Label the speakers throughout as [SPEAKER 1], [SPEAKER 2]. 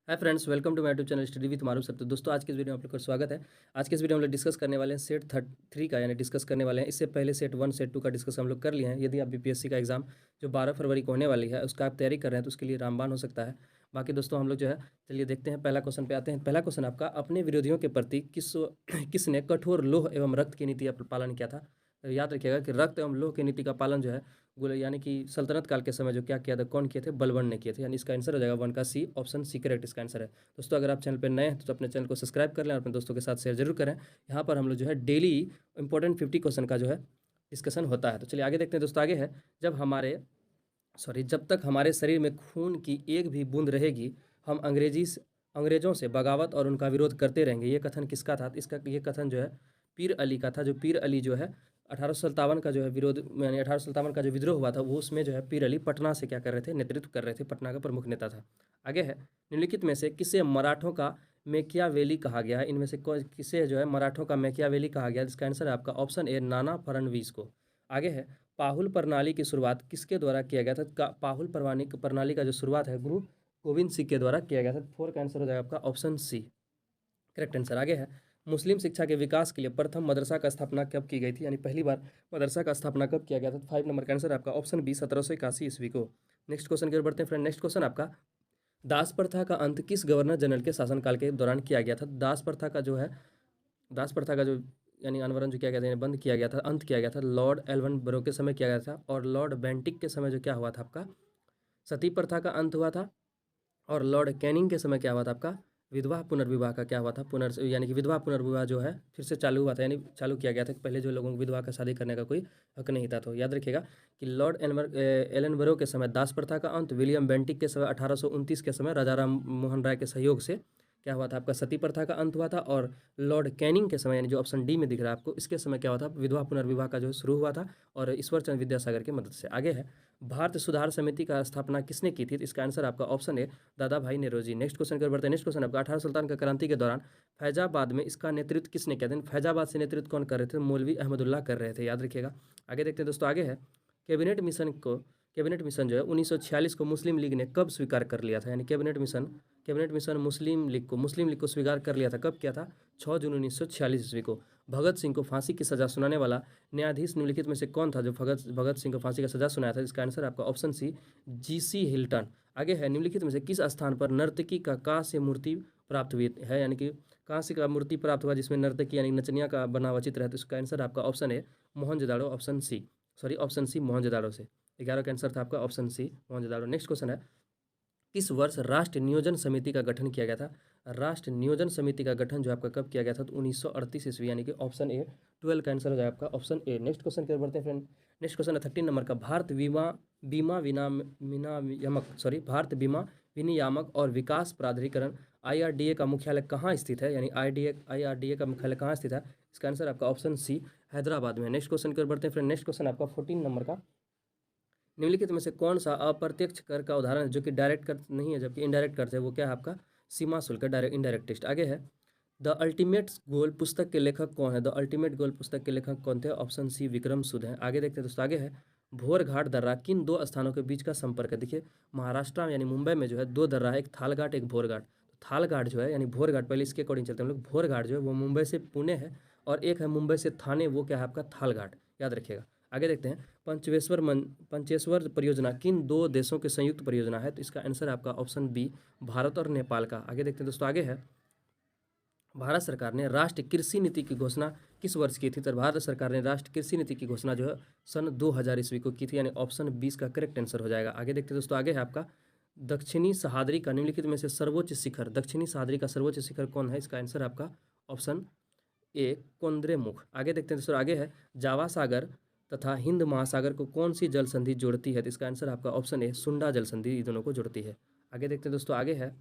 [SPEAKER 1] Hi friends, welcome to my YouTube channel study with Maroof sir. तो दोस्तों, आज के इस वीडियो में आप लोग का स्वागत है। आज के इस वीडियो में हम लोग डिस्कस करने वाले हैं सेट 3 का, यानी डिस्कस करने वाले हैं। इससे पहले सेट 1 सेट 2 का डिस्कस हम लोग कर लिए हैं। यदि आप बीपीएससी का एग्जाम जो 12 फरवरी को होने वाली है उसका आप तैयारी कर रहे हैं तो उसके लिए रामबाण हो सकता है। बाकी दोस्तों, हम लोग जो है चलिए देखते हैं, पहला क्वेश्चन पे आते हैं। पहला क्वेश्चन आपका, अपने विरोधियों के प्रति किसने कठोर लौह एवं रक्त की नीति का पालन किया था। तो याद रखिएगा कि रक्त एवं लौह की नीति का पालन जो है यानी कि सल्तनत काल के समय जो क्या किया था, कौन किए थे, बलबन ने किए थे। यानी इसका आंसर हो जाएगा 1 का सी, ऑप्शन सी करेक्ट इसका आंसर है। दोस्तों, अगर आप चैनल पर नए हैं तो अपने चैनल को सब्सक्राइब कर लें और अपने दोस्तों के साथ शेयर जरूर करें। यहाँ पर हम लोग जो है डेली इंपॉर्टेंट 50 क्वेश्चन का जो है डिस्कशन होता है। तो चलिए आगे देखते हैं दोस्तों। आगे है, जब तक हमारे शरीर में खून की एक भी बूंद रहेगी, हम अंग्रेजों से बगावत और उनका विरोध करते रहेंगे। ये कथन किसका था? ये कथन जो है पीर अली का था। जो पीर अली जो है 1857 का जो है विरोध, यानी 1857 का जो विद्रोह हुआ था वो, उसमें जो है पीर अली पटना से क्या कर रहे थे, नेतृत्व कर रहे थे, पटना का प्रमुख नेता था। आगे है, निम्नलिखित में से किसे मराठों का मैकियावेली कहा गया है? इनमें से किसे जो है मराठों का मैकियावेली कहा गया है? इसका आंसर है आपका ऑप्शन ए, नाना फडणवीस को। आगे है, पाहुल प्रणाली की शुरुआत किसके द्वारा किया गया था? पाहुल प्रणाली का जो शुरुआत है गुरु गोविंद सिंह के द्वारा किया गया था। 4 का आंसर हो जाएगा आपका ऑप्शन सी, करेक्ट आंसर। आगे है, मुस्लिम शिक्षा के विकास के लिए प्रथम मदरसा का स्थापना कब की गई थी? यानी पहली बार मदरसा का स्थापना कब किया गया था? 5 नंबर का आंसर आपका ऑप्शन बी, 1781 ईस्वी को। नेक्स्ट क्वेश्चन की ओर बढ़ते हैं फ्रेंड। नेक्स्ट क्वेश्चन आपका, दास प्रथा का अंत किस गवर्नर जनरल के शासनकाल के दौरान किया गया था? दास प्रथा का जो यानी अनवरन जो किया गया था, यानी बंद किया गया था, अंत किया गया था, लॉर्ड एल्वन बरो के समय किया गया था। और लॉर्ड बेंटिक के समय जो क्या हुआ था आपका, सती प्रथा का अंत हुआ था। और लॉर्ड कैनिंग के समय क्या हुआ था आपका, विधवा पुनर्विवाह का क्या हुआ था, यानी कि विधवा पुनर्विवाह जो है फिर से चालू हुआ था, यानी चालू किया गया था। पहले जो लोगों को विधवा का शादी करने का कोई हक नहीं था। तो याद रखिएगा कि लॉर्ड एलनबरो के समय दास प्रथा का अंत, विलियम बेंटिक के समय 1829 के समय राजा राम मोहन राय के सहयोग से क्या हुआ था आपका, सती प्रथा का अंत हुआ था। और लॉर्ड कैनिंग के समय, यानी जो ऑप्शन डी में दिख रहा है आपको, इसके समय क्या हुआ था, विधवा पुनर्विवाह का जो शुरू हुआ था, और ईश्वर चंद्र विद्यासागर की मदद से। आगे है, भारत सुधार समिति का स्थापना किसने की थी? तो इसका आंसर आपका ऑप्शन है दादा भाई नेहरूजी। नेक्स्ट क्वेश्चन कर बढ़ते हैं। नेक्स्ट क्वेश्चन आपका, 18 सुल्तान का क्रांति के दौरान फैजाबाद में इसका नेतृत्व किसने किया था? फैजाबाद से नेतृत्व कौन कर रहे थे? मौलवी अहमदुल्ला कर रहे थे, याद रखिएगा। आगे देखते हैं दोस्तों। आगे है, कैबिनेट मिशन जो है 1946 को मुस्लिम लीग ने कब स्वीकार कर लिया था? यानी कैबिनेट मिशन मुस्लिम लीग को स्वीकार कर लिया था, कब किया था? 6 जून 1946 ईस्वी को। भगत सिंह को फांसी की सजा सुनाने वाला न्यायाधीश निम्नलिखित में से कौन था जो भगत सिंह को फांसी का सजा सुनाया था? इसका आंसर आपका ऑप्शन सी, जीसी हिल्टन। आगे है, निम्नलिखित में से किस स्थान पर नर्तकी का कांस्य मूर्ति प्राप्त हुई है? यानी कि कांस्य का मूर्ति प्राप्त हुआ जिसमें नर्तकी यानी नचनिया का बना हुआ चित्र है। तो इसका आंसर आपका ऑप्शन है मोहनजोदाड़ो, ऑप्शन सी मोहनजोदाड़ो से। 11 का आंसर था आपका option C, Mohenjodaro. Next question है, किस वर्ष राष्ट्रीय नियोजन समिति का गठन किया गया था? राष्ट्रीय नियोजन समिति का गठन जो आपका कब किया गया था? तो 1938 ईस्वी, यानी कि ऑप्शन ए, 12 का आंसर हो जाएगा आपका ऑप्शन ए। नेक्स्ट क्वेश्चन की ओर बढ़ते हैं फ्रेंड। नेक्स्ट क्वेश्चन है 13 नंबर का, भारत विनियामक और विकास प्राधिकरण IRDA का मुख्यालय कहाँ स्थित है? यानी IRDA का मुख्यालय कहाँ स्थित है? इसका आंसर आपका ऑप्शन सी, हैदराबाद में। नेक्स्ट क्वेश्चन की ओर बढ़ते हैं फ्रेंड। नेक्स्ट क्वेश्चन आपका 14 नंबर का, निम्नलिखित में से कौन सा अप्रत्यक्ष कर का उदाहरण है जो कि डायरेक्ट कर नहीं है जबकि इनडायरेक्ट कर है? वो क्या है आपका, सीमा शुल्क, डायरेक्ट इनडायरेक्ट टेस्ट। आगे है, द अल्टीमेट गोल पुस्तक के लेखक कौन है? द अल्टीमेट गोल पुस्तक के लेखक कौन थे? ऑप्शन सी, विक्रम सुद है। आगे देखते हैं दोस्तों। आगे है, भोरघाट दर्रा किन 2 स्थानों के बीच का संपर्क है? देखिए, महाराष्ट्र में यानी मुंबई में जो है 2 दर्रा है, एक थालघाट एक भोरघाट। तो थालघाट जो है यानी भोरघाट, पहले इसके अकॉर्डिंग चलते हैं हम लोग। भोरघाट जो है वो मुंबई से पुणे है, और एक है मुंबई से थाने, वो क्या है आपका, थालघाट, याद रखिएगा। आगे देखते हैं, पंचेश्वर परियोजना किन 2 देशों की संयुक्त परियोजना है? तो इसका आंसर आपका ऑप्शन बी, भारत और नेपाल का। आगे देखते हैं दोस्तों। आगे है, भारत सरकार ने राष्ट्रीय कृषि नीति की घोषणा किस वर्ष की थी? तो भारत सरकार ने राष्ट्रीय कृषि नीति की घोषणा जो है सन 2000 ईस्वी को की थी, यानी ऑप्शन 20 का करेक्ट आंसर हो जाएगा। आगे देखते हैं दोस्तों। आगे है आपका, दक्षिणी सह्याद्री का निम्नलिखित में से सर्वोच्च शिखर, दक्षिणी सह्याद्री का सर्वोच्च शिखर कौन है? इसका आंसर आपका ऑप्शन ए, कुद्रेमुख। आगे देखते हैं दोस्तों। आगे है, जावा सागर तथा हिंद महासागर को कौन सी जल संधि जोड़ती है? तो इसका आंसर आपका ऑप्शन ए, सुंडा जल संधि, ये दोनों को जोड़ती है। आगे देखते हैं दोस्तों। आगे है,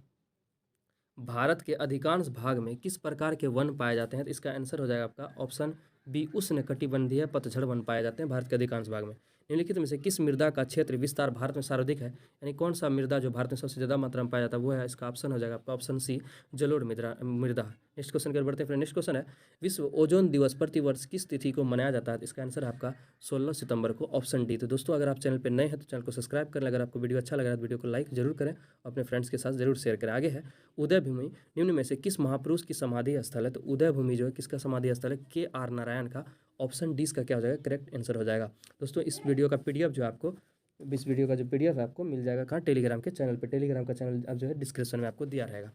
[SPEAKER 1] भारत के अधिकांश भाग में किस प्रकार के वन पाए जाते हैं? तो इसका आंसर हो जाएगा आपका ऑप्शन बी, उष्णकटिबंधीय पतझड़ वन पाए जाते हैं भारत के अधिकांश भाग में। निम्नलिखित में से किस मृदा का क्षेत्र विस्तार भारत में सर्वाधिक है, यानी कौन सा मृदा जो भारत में सबसे ज़्यादा मात्रा में पाया जाता है वो है, इसका ऑप्शन हो जाएगा आपका ऑप्शन सी, जलोढ़ मृदा। नेक्स्ट क्वेश्चन की ओर बढ़ते हैं फ्रेंड। नेक्स्ट क्वेश्चन है, विश्व ओजोन दिवस प्रतिवर्ष किस तिथि को मनाया जाता है, इसका आंसर है आपका 16 सितंबर को, ऑप्शन डी। तो दोस्तों अगर आप चैनल पर नए हैं तो चैनल को सब्सक्राइब करें, अगर आपको वीडियो अच्छा लग रहा है तो वीडियो को लाइक जरूर करें, अपने फ्रेंड्स के साथ जरूर शेयर करें। आगे है, उदय भूमि निम्न में से किस महापुरुष की समाधि स्थल है, तो उदय भूमि जो है किसका समाधि स्थल है, KR नारायण का, ऑप्शन डी इसका क्या हो जाएगा, करेक्ट आंसर हो जाएगा। दोस्तों इस वीडियो का PDF जो है आपको, इस वीडियो का जो PDF है आपको मिल जाएगा कहाँ, टेलीग्राम के चैनल पे। टेलीग्राम का चैनल अब जो है डिस्क्रिप्शन में आपको दिया रहेगा।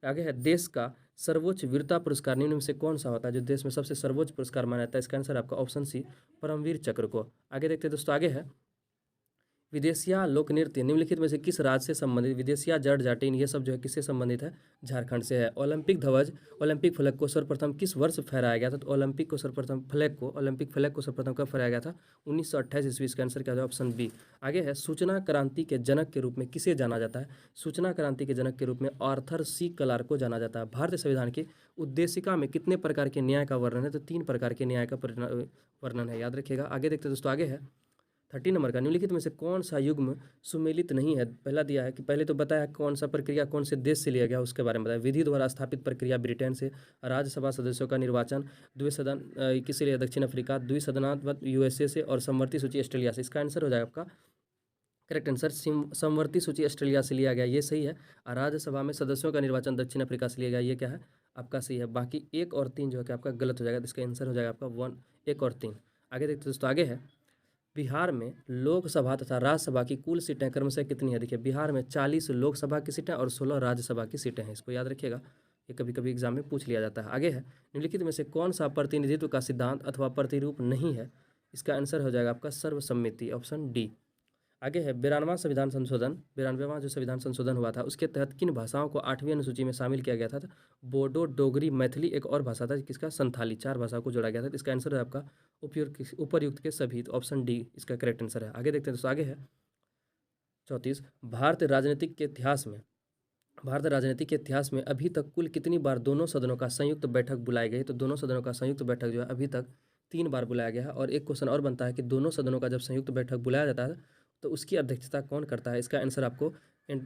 [SPEAKER 1] आगे है, देश का सर्वोच्च वीरता पुरस्कार निम्न में से कौन सा होता है, जो देश में सबसे सर्वोच्च पुरस्कार माना जाता है, इसका आंसर आपका ऑप्शन सी, परमवीर चक्र को। आगे देखते हैं दोस्तों, आगे है, विदेशिया लोक नृत्य निम्नलिखित में से किस राज्य से संबंधित, विदेशिया जट जाटिन ये सब जो है किससे संबंधित है, झारखंड से है। ओलंपिक ध्वज, ओलंपिक फलक को सर्वप्रथम किस वर्ष फहराया गया था, तो ओलंपिक फ्लैग को सर्वप्रथम कब फहराया गया था, 1928 ईस्वी। इसका आंसर क्या है, ऑप्शन बी। आगे है, सूचना क्रांति के जनक के रूप में किसे जाना जाता है, सूचना क्रांति के जनक के रूप में आर्थर C क्लार्क को जाना जाता है। भारतीय संविधान की उद्देशिका में कितने प्रकार के न्याय का वर्णन है, तो 3 प्रकार के न्याय का वर्णन है, याद रखिएगा। आगे देखते हैं दोस्तों, आगे है 30 नंबर का, निम्नलिखित में से कौन सा युग्म सुमेलित नहीं है। पहला दिया है कि पहले तो बताया कौन सा प्रक्रिया कौन से देश से लिया गया, उसके बारे में बताया। विधि द्वारा स्थापित प्रक्रिया ब्रिटेन से, राज्यसभा सदस्यों का निर्वाचन द्विसदन किसे लिया, दक्षिण अफ्रीका, द्विसदनात्मक USA से, और समवर्ती सूची ऑस्ट्रेलिया से। इसका आंसर हो जाएगा आपका करेक्ट आंसर, समवर्ती सूची ऑस्ट्रेलिया से लिया गया, ये सही है। राज्यसभा में सदस्यों का निर्वाचन दक्षिण अफ्रीका से लिया गया, ये क्या है आपका सही है। बाकी 1 और 3 जो है कि आपका गलत हो जाएगा, तो इसका आंसर हो जाएगा आपका 1 और 3। आगे देखते दोस्तों, आगे है, बिहार में लोकसभा तथा राज्यसभा की कुल सीटें क्रमशः कितनी है। देखिए बिहार में 40 लोकसभा की सीटें और 16 राज्यसभा की सीटें हैं, इसको याद रखिएगा, ये कभी कभी एग्जाम में पूछ लिया जाता है। आगे है, निम्नलिखित में से कौन सा प्रतिनिधित्व का सिद्धांत अथवा प्रतिरूप नहीं है, इसका आंसर हो जाएगा आपका सर्वसम्मति, ऑप्शन डी। आगे है, 92वां जो संविधान संशोधन हुआ था उसके तहत किन भाषाओं को 8वीं अनुसूची में शामिल किया गया था, तो बोडो, डोगरी, मैथिली, एक और भाषा था किसका, संथाली, 4 भाषाओं को जोड़ा गया था। तो इसका आंसर है आपका उपरयुक्त के सभी, तो ऑप्शन डी इसका करेक्ट आंसर है। आगे देखते हैं दोस्तों, आगे है 34, भारतीय राजनीतिक के इतिहास में अभी तक कुल कितनी बार दोनों सदनों का संयुक्त बैठक बुलाई गई, तो दोनों सदनों का संयुक्त बैठक जो है अभी तक 3 बार बुलाया गया है। और एक क्वेश्चन और बनता है कि दोनों सदनों का जब संयुक्त बैठक बुलाया जाता है तो उसकी अध्यक्षता कौन करता है, इसका आंसर आपको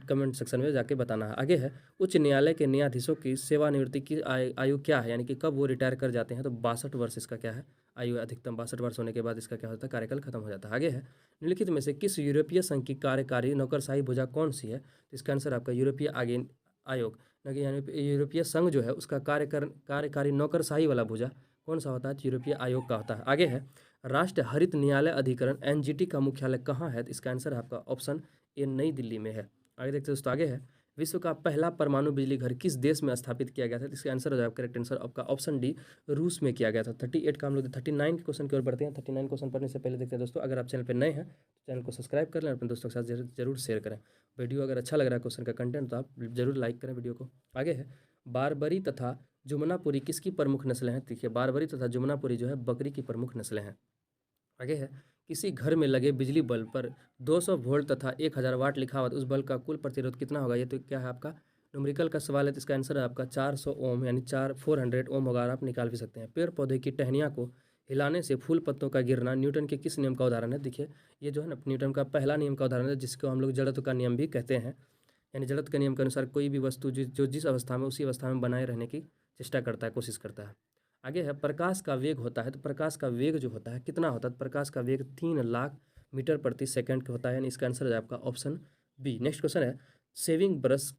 [SPEAKER 1] कमेंट सेक्शन में जाके बताना है। आगे है, उच्च न्यायालय के न्यायाधीशों की सेवानिवृत्ति की आयु क्या है, यानी कि कब वो रिटायर कर जाते हैं, तो 62 वर्ष इसका क्या है आयु, अधिकतम 62 वर्ष होने के बाद इसका क्या होता है, कार्यकाल खत्म हो जाता है। आगे है, निम्नलिखित में से किस यूरोपीय संघ की कार्यकारी नौकरशाही भुजा कौन सी है, तो इसका आंसर आपका यूरोपीय आयोग, यानी यूरोपीय संघ जो है उसका कार्यकारी नौकरशाही वाला भुजा कौन सा होता है, यूरोपीय आयोग का होता है। आगे है, राष्ट्रीय हरित न्यायालय अधिकरण NGT का मुख्यालय कहाँ है, तो इसका आंसर है आपका ऑप्शन ए, नई दिल्ली में है। आगे देखते हैं दोस्तों, आगे है, विश्व का पहला परमाणु बिजली घर किस देश में स्थापित किया गया था, तो इसका आंसर हो जाएगा करेक्ट आंसर आपका ऑप्शन डी, रूस में किया गया था। 38 का हम लोग 39 के क्वेश्चन की ओर बढ़ते हैं। 39 क्वेश्चन पढ़ने से पहले देखते हैं दोस्तों, अगर आप चैनल पर नए हैं तो चैनल को सब्सक्राइब कर लें, अपने दोस्तों के साथ जरूर शेयर करें। वीडियो अगर अच्छा लग रहा है क्वेश्चन का कंटेंट तो आप जरूर लाइक करें वीडियो को। आगे है, बारबरी तथा जमुनापुरी किसकी प्रमुख नस्लें हैं, देखिए बारबरी तथा जमुनापुरी जो है बकरी की प्रमुख नस्लें हैं। आगे है, किसी घर में लगे बिजली बल्ब पर 200 वोल्ट तथा 1000 वाट लिखा हुआ, तो उस बल्ब का कुल प्रतिरोध कितना होगा, ये तो क्या है आपका न्यूमेरिकल का सवाल है। तो इसका आंसर है आपका 400 ओम, यानी 400 ओम होगा, आप निकाल भी सकते हैं। पेड़ पौधे की टहनियाँ को हिलाने से फूल पत्तों का गिरना न्यूटन के किस नियम का उदाहरण है, देखिए ये जो है ना न्यूटन का पहला नियम का उदाहरण है, जिसको हम लोग जड़त्व का नियम भी कहते हैं। यानी जड़त्व के नियम के अनुसार कोई भी वस्तु जो जिस अवस्था में उसी अवस्था में बनाए रहने की चेष्टा करता है, कोशिश करता है। आगे है, प्रकाश का वेग होता है, तो प्रकाश का वेग जो होता है कितना होता है, तो प्रकाश का वेग 3 लाख मीटर प्रति सेकंड का होता है, यानी इसका आंसर है आपका ऑप्शन बी। नेक्स्ट क्वेश्चन है, सेविंग ब्रश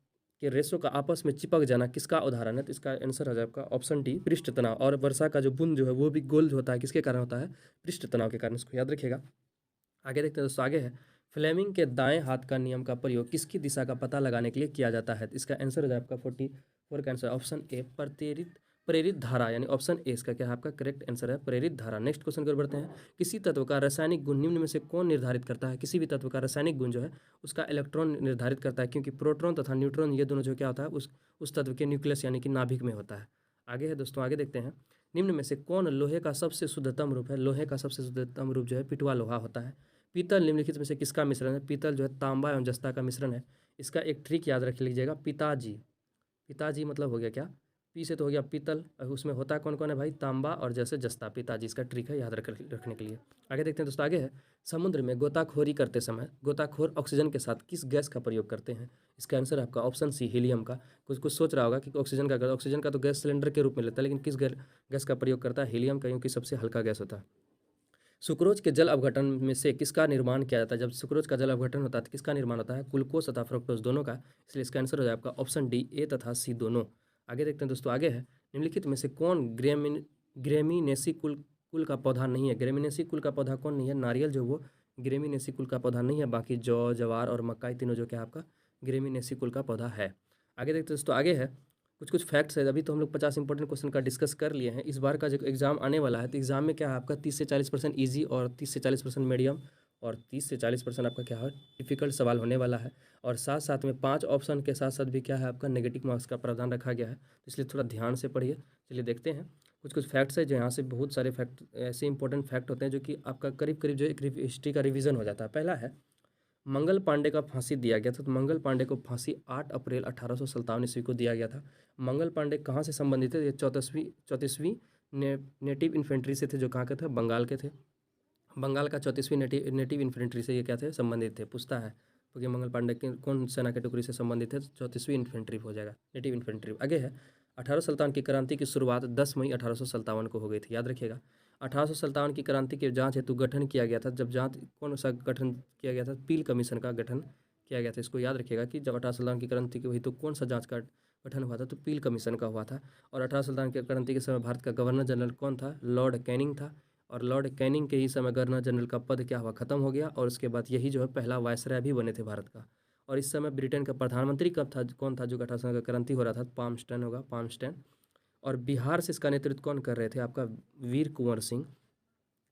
[SPEAKER 1] के रेशों का आपस में चिपक जाना किसका उदाहरण है, तो इसका आंसर है आपका ऑप्शन डी, पृष्ठ तनाव। और वर्षा का जो बूंद जो है वो भी गोल जो होता है किसके कारण होता है, पृष्ठ तनाव के कारण, इसको याद रखिएगा। आगे देखते हैं दोस्तों, आगे है, फ्लेमिंग के दाएं हाथ का नियम का प्रयोग किसकी दिशा का पता लगाने के लिए किया जाता है, इसका आंसर हो जाए आपका 44 का आंसर ऑप्शन ए, प्रेरित धारा, यानी ऑप्शन ए इसका क्या है आपका करेक्ट आंसर है, प्रेरित धारा। नेक्स्ट क्वेश्चन की ओर बढ़ते हैं, किसी तत्व का रासायनिक गुण निम्न में से कौन निर्धारित करता है, किसी भी तत्व का रासायनिक गुण जो है उसका इलेक्ट्रॉन निर्धारित करता है, क्योंकि प्रोटॉन तथा न्यूट्रॉन ये दोनों जो क्या होता है उस तत्व के न्यूक्लियस यानी कि नाभिक में होता है। आगे है दोस्तों, आगे देखते हैं, निम्न में से कौन लोहे का सबसे शुद्धतम रूप है, लोहे का सबसे शुद्धतम रूप जो है पिटवा लोहा होता है। पीतल निम्नलिखित में से किसका मिश्रण है, पीतल जो है तांबा एवं जस्ता का मिश्रण है। इसका एक ट्रिक याद रख लीजिएगा, पिताजी मतलब हो गया क्या, पी से तो हो गया पीतल, और उसमें होता कौन कौन है भाई, तांबा और जैसे जस्ता, पिताजी इसका ट्रिक है याद रखने के लिए। आगे देखते हैं दोस्तों, आगे है समुद्र में गोताखोरी करते समय गोताखोर ऑक्सीजन के साथ किस गैस का प्रयोग करते हैं। इसका आंसर है आपका ऑप्शन सी, हीलियम का। कुछ कुछ सोच रहा होगा कि ऑक्सीजन का तो गैस सिलेंडर के रूप में लेता है, लेकिन किस गैस का प्रयोग करता है, हीलियम का, क्योंकि सबसे हल्का गैस होता है। सुक्रोज के जल अपघटन में से किसका निर्माण किया जाता है। जब सुक्रोज का जल अपघटन होता है तो किसका निर्माण होता है, ग्लूकोज तथा फ्रुक्टोज दोनों का। इसलिए इसका आंसर हो जाए आपका ऑप्शन डी, ए तथा सी दोनों। आगे देखते हैं दोस्तों, आगे है निम्नलिखित में से कौन ग्रेमिनेसी कुल का पौधा नहीं है। ग्रेमिनेसी कुल का पौधा कौन नहीं है, नारियल जो वो ग्रेमिनेसी कुल का पौधा नहीं है, बाकी जौ, जवार और मक्का तीनों जो क्या है आपका ग्रेमिनेसी कुल का पौधा है। आगे देखते हैं दोस्तों, आगे है कुछ कुछ फैक्ट्स है। अभी तो हम लोग 50 इंपॉर्टेंट क्वेश्चन का डिस्कस कर लिए हैं। इस बार का जो एग्जाम आने वाला है तो एग्जाम में क्या है आपका 30 से 40% ईजी और 30 से 40% मीडियम और 30 से 40% आपका क्या है डिफिकल्ट सवाल होने वाला है। और साथ साथ में 5 ऑप्शन के साथ साथ भी क्या है आपका नेगेटिव मार्क्स का प्रावधान रखा गया है, तो इसलिए थोड़ा ध्यान से पढ़िए। चलिए देखते हैं कुछ कुछ फैक्ट्स है जो यहाँ से बहुत सारे फैक्ट ऐसे इंपॉर्टेंट फैक्ट होते हैं जो कि आपका करीब करीब जो एक हिस्ट्री का रिविजन हो जाता है। पहला है मंगल पांडे का फांसी दिया गया था, तो मंगल पांडे को फांसी 8 अप्रैल 1857 ईस्वी को दिया गया था। मंगल पांडे कहाँ से संबंधित थे, ये 34वीं नेटिव इन्फेंट्री से थे, जो कहाँ के थे, बंगाल के थे। बंगाल का 34वीं नेटिव इन्फेंट्री से ये क्या थे, संबंधित थे, पूछता है क्योंकि मंगल पांडे के कौन सेना के टुकड़ी से संबंधित थे, 34वीं इन्फेंट्री हो जाएगा, नेटिव इन्फेंट्री। आगे है 1857 की क्रांति की शुरुआत 10 मई 1857 को हो गई थी, याद रखिएगा। 1857 की क्रांति के जांच हेतु गठन किया गया था। जब जांच कौन सा गठन किया गया था, पील कमीशन का गठन किया गया था। इसको याद रखिएगा कि जब 1857 की क्रांति की हुई तो कौन सा जांच का गठन हुआ था, तो पील कमीशन का हुआ था। और 1857 की क्रांति के समय भारत का गवर्नर जनरल कौन था, लॉर्ड कैनिंग था। और लॉर्ड कैनिंग के ही समय गवर्नर जनरल का पद क्या हुआ, खत्म हो गया। और उसके बाद यही जो है पहला वायसराय भी बने थे भारत का। और इस समय ब्रिटेन का प्रधानमंत्री कब था, कौन था जो 1857 का क्रांति हो रहा था, पाल्मस्टन होगा, पाल्मस्टन। और बिहार से इसका नेतृत्व कौन कर रहे थे, आपका वीर कुंवर सिंह।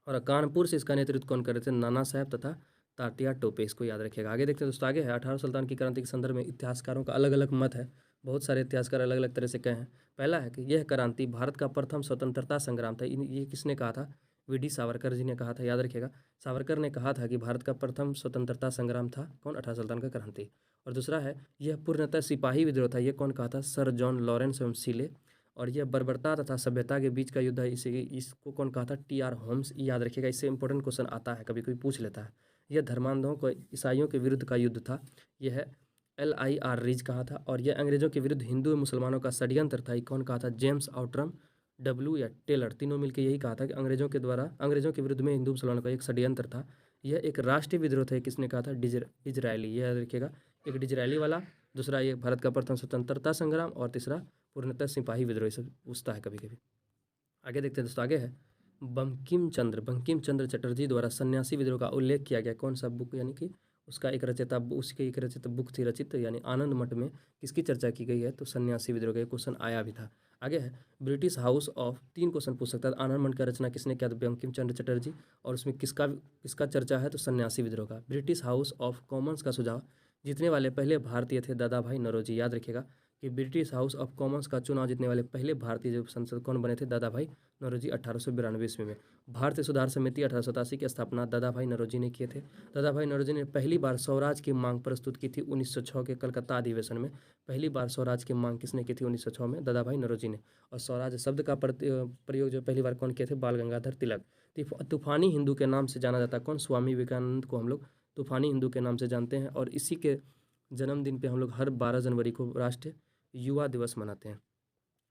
[SPEAKER 1] और कानपुर से इसका नेतृत्व कौन कर रहे थे, नाना साहब तथा तात्या टोपे, इसको याद रखिएगा। आगे देखते हैं दोस्तों, आगे है 1857 की क्रांति के संदर्भ में इतिहासकारों का अलग अलग मत है। बहुत सारे इतिहासकार अलग अलग तरह से कहे हैं। पहला है कि यह क्रांति भारत का प्रथम स्वतंत्रता संग्राम था। ये किसने कहा था, वी.डी. सावरकर जी ने कहा था, याद रखिएगा। सावरकर ने कहा था कि भारत का प्रथम स्वतंत्रता संग्राम था कौन, 1857 का क्रांति। और दूसरा है यह पूर्णतः सिपाही विद्रोह था। ये कौन कहा था, सर जॉन लॉरेंस एवं सीले। और यह बर्बरता तथा सभ्यता के बीच का युद्ध है, इसको कौन कहा था, टी.आर. होम्स, याद रखिएगा। इससे इंपॉर्टेंट क्वेश्चन आता है, कभी कभी पूछ लेता है। यह धर्मांधों को ईसाइयों के विरुद्ध का युद्ध था। यह है L.I.R. रीज कहा था। और यह अंग्रेजों के विरुद्ध हिंदू एवं मुसलमानों का षड्यंत्र था। ये कौन कहा था, जेम्स आउटरम, डब्ल्यू या टेलर, तीनों मिलकर यही कहा था कि अंग्रेजों के विरुद्ध में हिंदू मुसलमानों का एक षड्यंत्र था। यह एक राष्ट्रीय विद्रोह था। किसने कहा था, डिजरायली, यह याद रखिएगा। एक डिजरायली वाला, दूसरा ये भारत का प्रथम स्वतंत्रता संग्राम, और तीसरा पूर्णतः सिपाही विद्रोह से पूछता है कभी कभी। आगे देखते हैं दोस्तों, आगे है बंकिम चंद्र चटर्जी द्वारा सन्यासी विद्रोह का उल्लेख किया गया कौन सा बुक, यानी कि उसका एक रचयिता, उसकी एक रचित बुक थी रचित, यानी आनंद मठ में किसकी चर्चा की गई है, तो सन्यासी विद्रोह का क्वेश्चन आया भी था। आगे है ब्रिटिश हाउस ऑफ, 3 क्वेश्चन पूछ सकता है। आनंद मठ का रचना किसने किया, तो बंकिम चंद्र चटर्जी। और उसमें किसका किसका चर्चा है, तो सन्यासी विद्रोह का। ब्रिटिश हाउस ऑफ कॉमन्स का सुझाव जीतने वाले पहले भारतीय थे दादा भाई नौरोजी, याद रखिएगा कि ब्रिटिश हाउस ऑफ कॉमन्स का चुनाव जीतने वाले पहले भारतीय जो संसद कौन बने थे, दादा भाई नौरोजी 1892 ईस्वी में। भारतीय सुधार समिति 1887 की स्थापना दादा भाई नौरोजी ने किए थे। दादा भाई नौरोजी ने पहली बार स्वराज की मांग प्रस्तुत की थी 1906 के कलकत्ता अधिवेशन में। पहली बार स्वराज की मांग किसने की थी, 1906 में दादा भाई नौरोजी ने। और स्वराज शब्द का प्रयोग जो पहली बार कौन किए थे, बाल गंगाधर तिलक। तूफानी हिंदू के नाम से जाना जाता है कौन, स्वामी विवेकानंद को हम लोग तूफानी हिंदू के नाम से जानते हैं। और इसी के जन्मदिन पे हम लोग हर 12 जनवरी को राष्ट्रीय युवा दिवस मनाते हैं।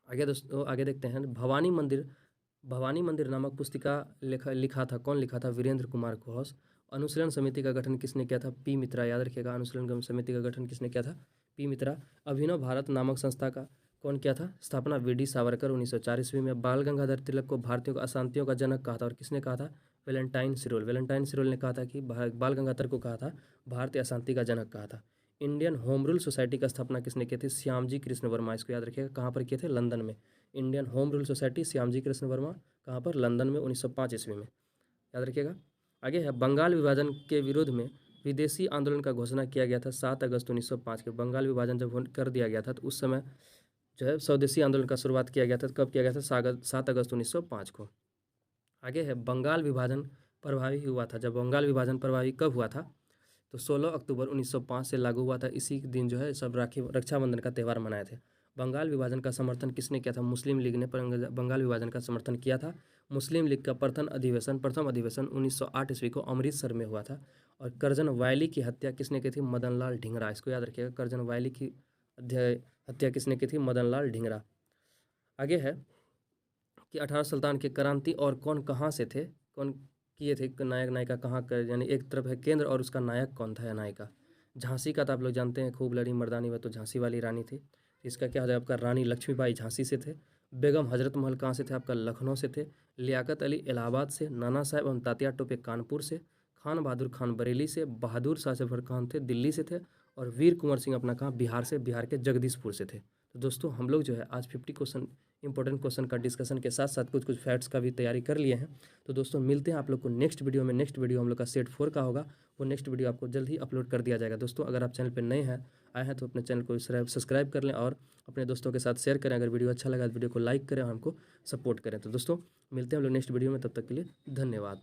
[SPEAKER 1] आगे दोस्तों, आगे देखते हैं भवानी मंदिर नामक पुस्तिका लिखा था कौन, लिखा था वीरेंद्र कुमार घोष। अनुशीलन समिति का गठन किसने किया था, पी मित्रा, याद रखिएगा। अनुशीलन समिति का गठन किसने किया था, पी मित्रा। अभिनव भारत नामक संस्था का कौन किया था, स्थापना वी.डी. सावरकर 1904 ईस्वी में। बाल गंगाधर तिलक को भारतीयों को अशांतियों का जनक कहा था, और किसने कहा था, वेलेंटाइन सिरोल ने कहा था कि बाल गंगाधर को कहा था भारतीय अशांति का जनक कहा था। इंडियन होम रूल सोसाइटी का स्थापना किसने की थी, श्यामजी कृष्ण वर्मा, इसको याद रखिएगा। कहाँ पर किए थे, लंदन में। Indian home rule society Shyamji Krishna Verma, कहाँ पर, लंदन में, 1905 ईस्वी में, याद रखिएगा। आगे है बंगाल विभाजन के विरोध में विदेशी आंदोलन का घोषणा किया गया था 7 अगस्त 1905 के। बंगाल विभाजन जब कर दिया गया था तो उस समय जो है स्वदेशी आंदोलन का शुरुआत किया गया था। कब किया गया था, 7 अगस्त 1905 को। आगे है बंगाल विभाजन प्रभावी हुआ था, जब बंगाल विभाजन प्रभावी कब हुआ था, तो 16 अक्टूबर 1905 से लागू हुआ था। इसी दिन जो है सब रक्षाबंधन का त्यौहार मनाए थे। बंगाल विभाजन का समर्थन किसने किया था? मुस्लिम लीग ने बंगाल विभाजन का समर्थन किया था। मुस्लिम लीग का प्रथम अधिवेशन 1908 ईस्वी को अमृतसर में हुआ था। और कर्जन वायली की हत्या किसने की थी? मदनलाल ढींगरा। इसको याद रखिएगा, कर्जन वायली की हत्या किसने की थी? मदनलाल ढींगरा। आगे है कि 18 सुल्तान के क्रांति और कौन कहाँ से थे, कौन किए थे, नायक नायिका कहाँ कर, यानी एक तरफ है केंद्र और उसका नायक कौन था या नायिका? झांसी का तो आप लोग जानते हैं, खूब लड़ी मर्दानी, वह तो झांसी वाली रानी थी। इसका क्या हो जाए आपका? रानी लक्ष्मीबाई झांसी से थे। बेगम हजरत महल कहाँ से थे? आपका लखनऊ से थे। लियाकत अली इलाहाबाद से। नाना साहब एवं तात्या टोपे कानपुर से। खान बहादुर खान बरेली से। बहादुर शाह जफर खान थे दिल्ली से थे। और वीर कुंवर सिंह अपना कहाँ? बिहार से, बिहार के जगदीशपुर से थे। तो दोस्तों हम लोग जो है आज 50 क्वेश्चन इंपॉर्टेंट क्वेश्चन का डिस्कशन के साथ साथ कुछ फैक्ट्स का भी तैयारी कर लिए हैं। तो दोस्तों मिलते हैं आप लोग को नेक्स्ट वीडियो में। नेक्स्ट वीडियो हम लोग का सेट 4 का होगा, वो नेक्स्ट वीडियो आपको जल्द ही अपलोड कर दिया जाएगा। दोस्तों अगर आप चैनल पर नए हैं आए हैं तो अपने चैनल को सब्सक्राइब कर लें और अपने दोस्तों के साथ शेयर करें। अगर वीडियो अच्छा लगा तो वीडियो को लाइक करें और हमको सपोर्ट करें। तो दोस्तों मिलते हैं हम लोग नेक्स्ट वीडियो में, तब तक के लिए धन्यवाद।